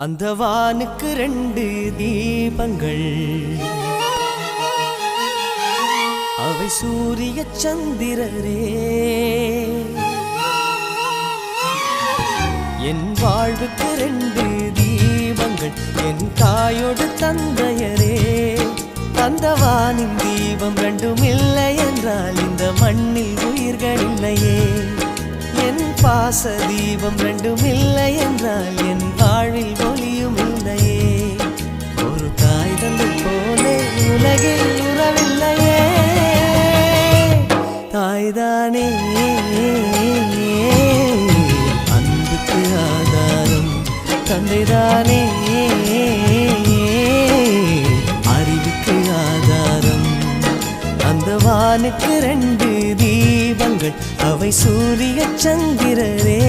அந்த வானுக்கு 2 தீபங்கள், அவை சூரிய சந்திரரே. என் வாழ்வுக்கு 2 தீபங்கள், என் தாயோடு தந்தையரே. அந்த வானின் தீபம் 2ம் இல்லை என்றால் இந்த மண்ணில் உயிர்கள் இல்லையே. என் பாச தீபம் 2ம் இல்லை என்றால் என் வாழ்வில் ஒளியும் இல்லையே. ஒரு தாய் தந்தை போலே உலகில் உறவில்லையே. தாய்தானே அன்புக்கு ஆதாரம், தந்தைதானே அறிவுக்கு ஆதாரம். அந்த வானுக்கு 2 தீபங்கள், அவை சூரிய சந்திரரே.